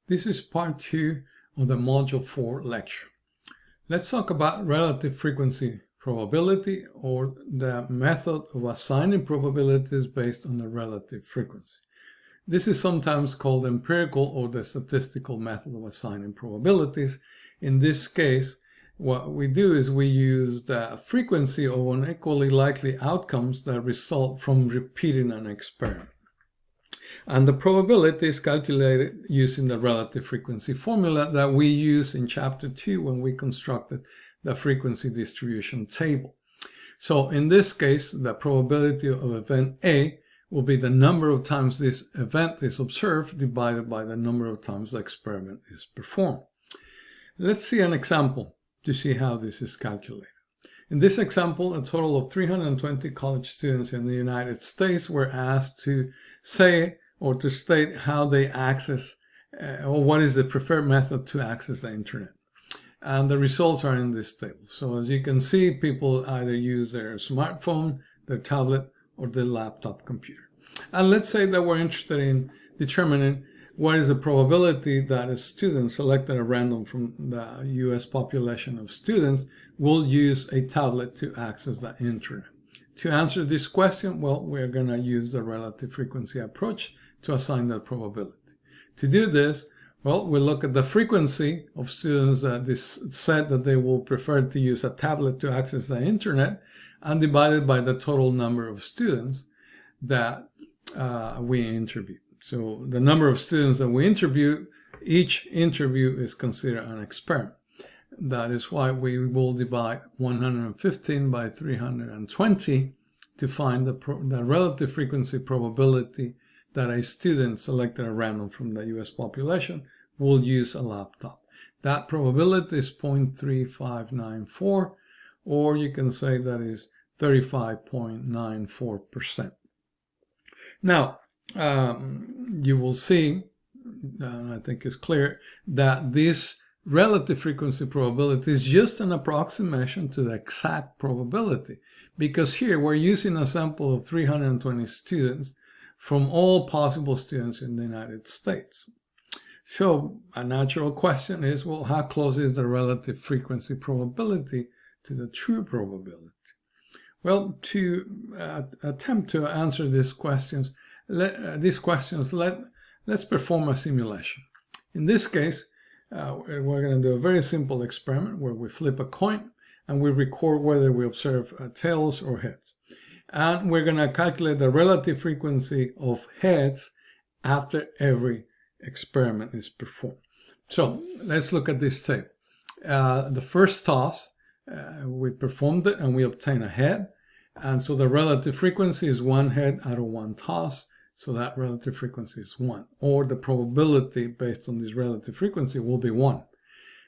This is part 2 of the Module 4 lecture. Let's talk about relative frequency probability, or the method of assigning probabilities based on the relative frequency. This is sometimes called empirical or the statistical method of assigning probabilities. In this case, what we do is we use the frequency of unequally likely outcomes that result from repeating an experiment. And the probability is calculated using the relative frequency formula that we use in Chapter 2 when we constructed the frequency distribution table. So in this case, the probability of event A will be the number of times this event is observed divided by the number of times the experiment is performed. Let's see an example to see how this is calculated. In this example, a total of 320 college students in the United States were asked to say or to state how they access or what is the preferred method to access the internet. And the results are in this table. So as you can see, people either use their smartphone, their tablet, or their laptop computer. And let's say that we're interested in determining what is the probability that a student selected at random from the US population of students will use a tablet to access the internet. To answer this question, well, we're going to use the relative frequency approach to assign that probability. To do this, well, we look at the frequency of students that said that they will prefer to use a tablet to access the internet, and divided by the total number of students that we interview. So the number of students that we interview, each interview is considered an experiment. That is why we will divide 115 by 320 to find the relative frequency probability that a student selected at random from the US population will use a laptop. That probability is 0.3594, or you can say that is 35.94%. Now, you will see, I think it's clear, that this relative frequency probability is just an approximation to the exact probability, because here we're using a sample of 320 students from all possible students in the United States. So a natural question is, well, how close is the relative frequency probability to the true probability? Well, to attempt to answer these questions, let's perform a simulation. In this case, we're going to do a very simple experiment where we flip a coin and we record whether we observe tails or heads. And we're going to calculate the relative frequency of heads after every experiment is performed. So let's look at this table. The first toss, we performed it and we obtained a head. And so the relative frequency is one head out of one toss. So that relative frequency is 1. Or the probability based on this relative frequency will be 1.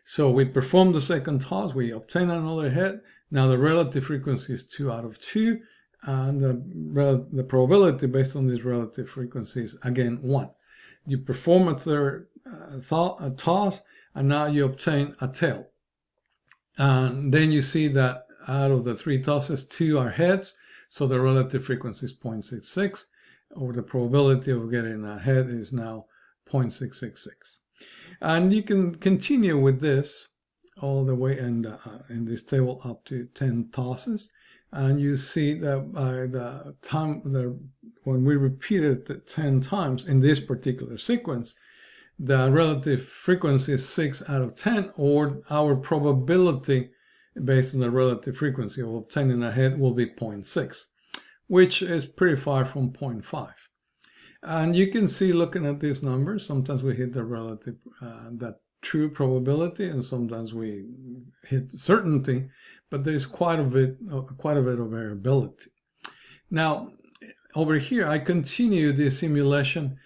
So we perform the second toss, we obtain another head. Now the relative frequency is 2 out of 2. And the probability based on this relative frequency is again 1. You perform a third toss, and now you obtain a tail. And then you see that out of the 3 tosses, 2 are heads, so the relative frequency is 0.66, or the probability of getting a head is now 0.666. And you can continue with this all the way in this table up to 10 tosses. And you see that by the time when we repeat it 10 times in this particular sequence, the relative frequency is 6 out of 10, or our probability based on the relative frequency of obtaining a head will be 0.6, which is pretty far from 0.5. And you can see, looking at these numbers, sometimes we hit the relative, that true probability, and sometimes we hit certainty, but there's quite a bit of variability. Now, over here, I continue this simulation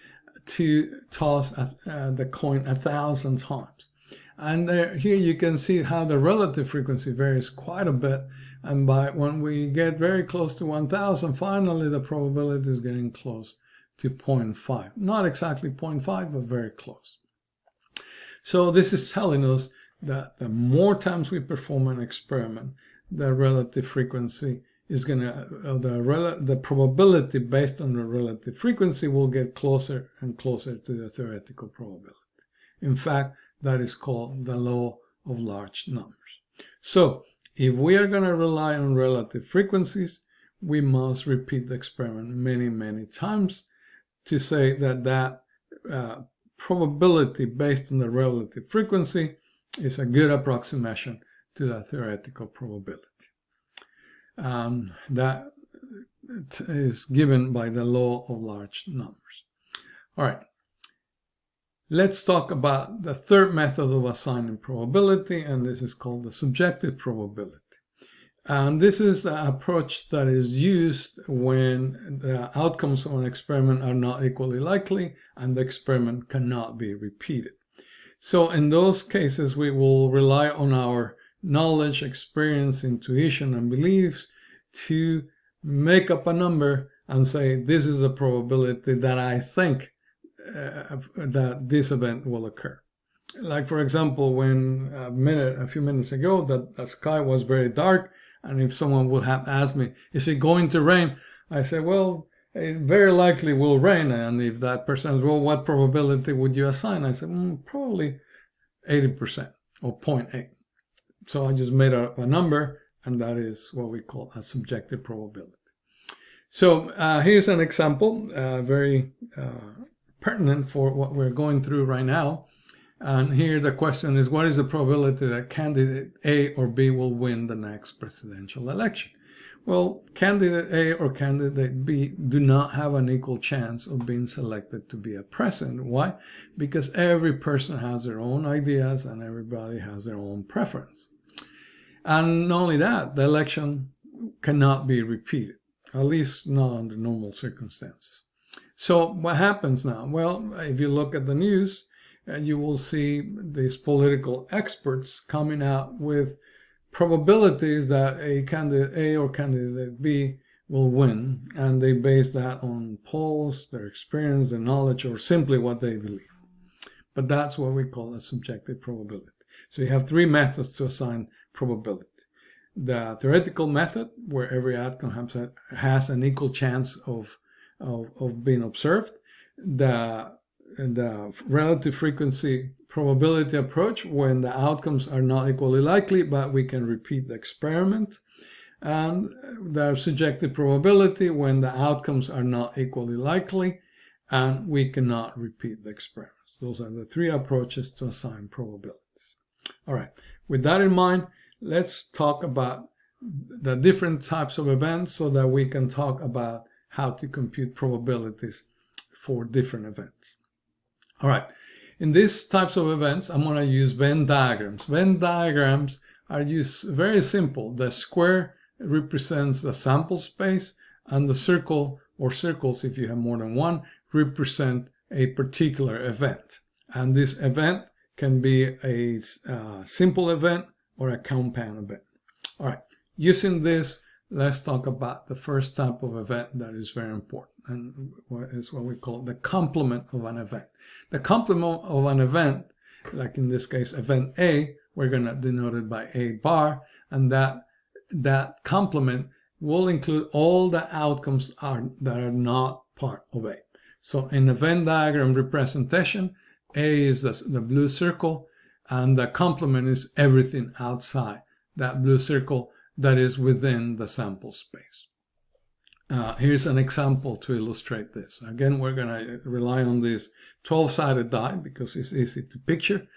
to toss the coin 1,000 times. And here you can see how the relative frequency varies quite a bit. And when we get very close to 1,000, finally the probability is getting close to 0.5. Not exactly 0.5, but very close. So this is telling us that the more times we perform an experiment, the relative frequency is going to, the probability based on the relative frequency will get closer and closer to the theoretical probability. In fact, that is called the law of large numbers. So if we are going to rely on relative frequencies, we must repeat the experiment many, many times to say that probability based on the relative frequency is a good approximation to the theoretical probability. That is given by the law of large numbers. All right. Let's talk about the third method of assigning probability, and this is called the subjective probability. And this is the approach that is used when the outcomes of an experiment are not equally likely and the experiment cannot be repeated. So in those cases, we will rely on our knowledge, experience, intuition, and beliefs to make up a number and say, this is a probability that I think that this event will occur. Like, for example, when a few minutes ago that the sky was very dark, and if someone would have asked me, is it going to rain? I said, well, it very likely will rain. And if that person says, well, what probability would you assign? I said, probably 80% or 0.8. So I just made up a number, and that is what we call a subjective probability. So here's an example, very pertinent for what we're going through right now. And here the question is, what is the probability that candidate A or B will win the next presidential election? Well, candidate A or candidate B do not have an equal chance of being selected to be a president. Why? Because every person has their own ideas and everybody has their own preference. And not only that, the election cannot be repeated, at least not under normal circumstances. So what happens now? Well, if you look at the news, you will see these political experts coming out with probabilities that a candidate A or candidate B will win, and they base that on polls, their experience, their knowledge, or simply what they believe. But that's what we call a subjective probability. So you have three methods to assign probability. The theoretical method, where every outcome has an equal chance of being observed. The relative frequency probability approach, when the outcomes are not equally likely, but we can repeat the experiment. And the subjective probability, when the outcomes are not equally likely and we cannot repeat the experiments. Those are the three approaches to assign probabilities. All right, with that in mind, let's talk about the different types of events so that we can talk about how to compute probabilities for different events. All right, in these types of events, I'm going to use Venn diagrams. Venn diagrams are very simple. The square represents the sample space, and the circle, or circles if you have more than one, represent a particular event. And this event can be a simple event or a compound event. All right, using this, let's talk about the first type of event that is very important, and is what we call the complement of an event. The complement of an event, like in this case, event A, we're going to denote it by A bar, and that complement will include all the outcomes that are not part of A. So in the Venn diagram representation, A is the blue circle, and the complement is everything outside that blue circle that is within the sample space. Here's an example to illustrate this. Again, we're going to rely on this 12-sided die because it's easy to picture.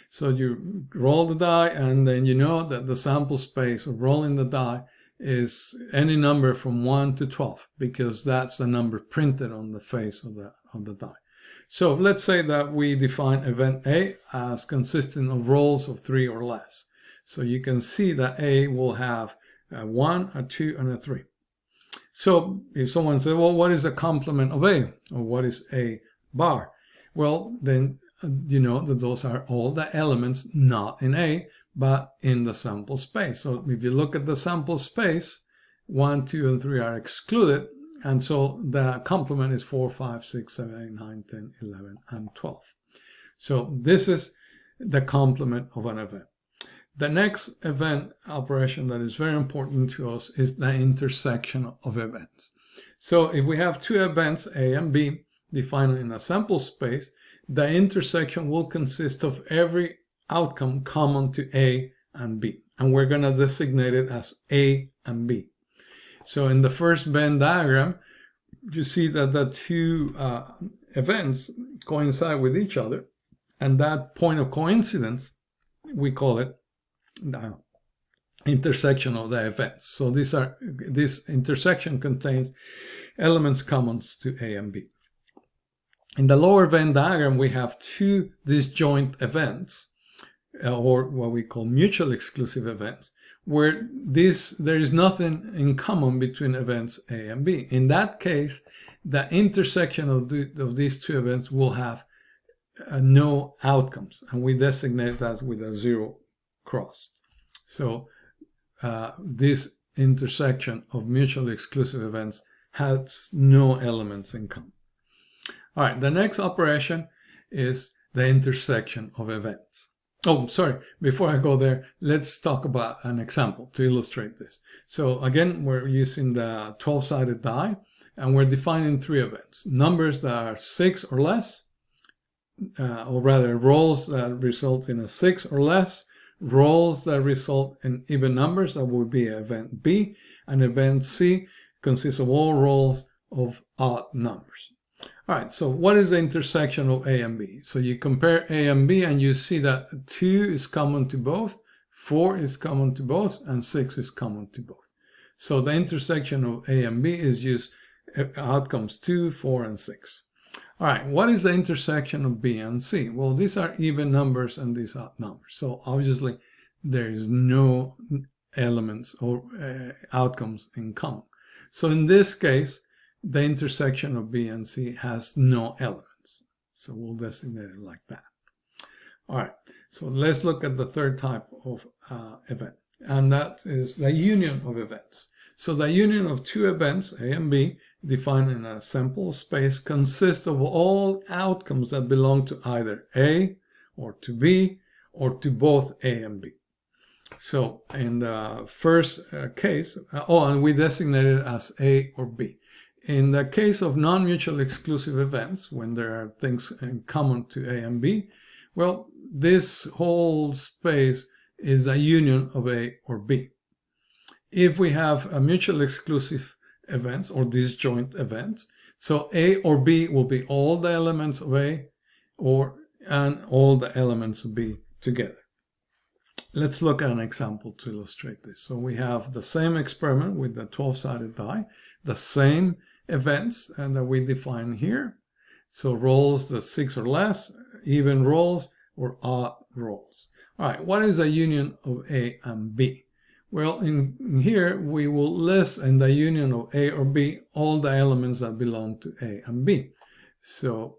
So you roll the die, and then you know that the sample space of rolling the die is any number from 1 to 12, because that's the number printed on the face of the die. So let's say that we define event A as consisting of rolls of 3 or less. So you can see that A will have a 1, a 2, and a 3. So if someone says, well, what is the complement of A? Or what is A bar? Well, then you know that those are all the elements not in A, but in the sample space. So if you look at the sample space, 1, 2, and 3 are excluded. And so the complement is 4, 5, 6, 7, 8, 9, 10, 11, and 12. So this is the complement of an event. The next event operation that is very important to us is the intersection of events. So if we have two events, A and B, defined in a sample space, the intersection will consist of every outcome common to A and B. And we're going to designate it as A and B. So in the first Venn diagram, you see that the two events coincide with each other. And that point of coincidence, we call it the intersection of the events. So this intersection contains elements common to A and B. In the lower Venn diagram, we have two disjoint events, or what we call mutually exclusive events, where there is nothing in common between events A and B. In that case, the intersection of these two events will have no outcomes, and we designate that with a zero crossed. So this intersection of mutually exclusive events has no elements in common. All right, the next operation is the intersection of events. Oh, sorry, before I go there, let's talk about an example to illustrate this. So again, we're using the 12-sided die, and we're defining three events. Numbers that are 6 or less, or rather roles that result in a 6 or less, roles that result in even numbers, that would be event B, and event C consists of all roles of odd numbers. All right, so what is the intersection of A and B? So you compare A and B and you see that 2 is common to both, 4 is common to both, and 6 is common to both. So the intersection of A and B is just outcomes 2, 4, and 6. All right, what is the intersection of B and C? Well, these are even numbers and these are odd numbers. So obviously there is no elements or outcomes in common. So in this case, the intersection of B and C has no elements. So we'll designate it like that. All right, so let's look at the third type of event, and that is the union of events. So the union of two events, A and B, defined in a sample space, consists of all outcomes that belong to either A or to B or to both A and B. So in the first case, and we designate it as A or B. In the case of non-mutually exclusive events, when there are things in common to A and B, well, this whole space is a union of A or B. If we have a mutually exclusive events or disjoint events, so A or B will be all the elements of A and all the elements of B together. Let's look at an example to illustrate this. So we have the same experiment with the 12-sided die, the same events and that we define here. So roles that 6 or less, even roles, or odd roles. All right, what is a union of A and B? Well, in here we will list in the union of A or B all the elements that belong to A and B. So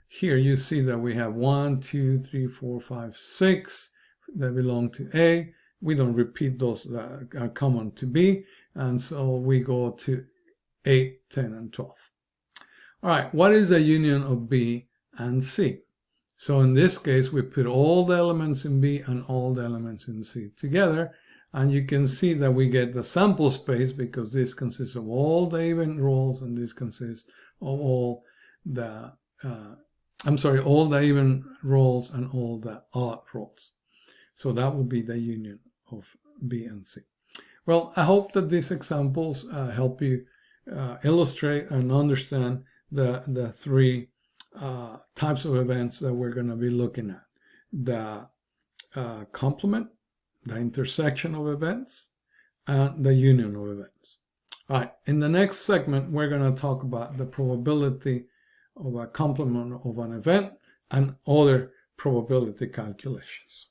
here you see that we have 1, 2, 3, 4, 5, 6 that belong to A. We don't repeat those that are common to B, and so we go to 8, 10, and 12. All right, what is the union of B and C? So in this case, we put all the elements in B and all the elements in C together, and you can see that we get the sample space because this consists of all the even roles and this consists of all the, all the even roles and all the odd roles. So that would be the union of B and C. Well, I hope that these examples help you illustrate and understand the three types of events that we're going to be looking at. The complement, the intersection of events, and the union of events. All right, in the next segment, we're going to talk about the probability of a complement of an event and other probability calculations.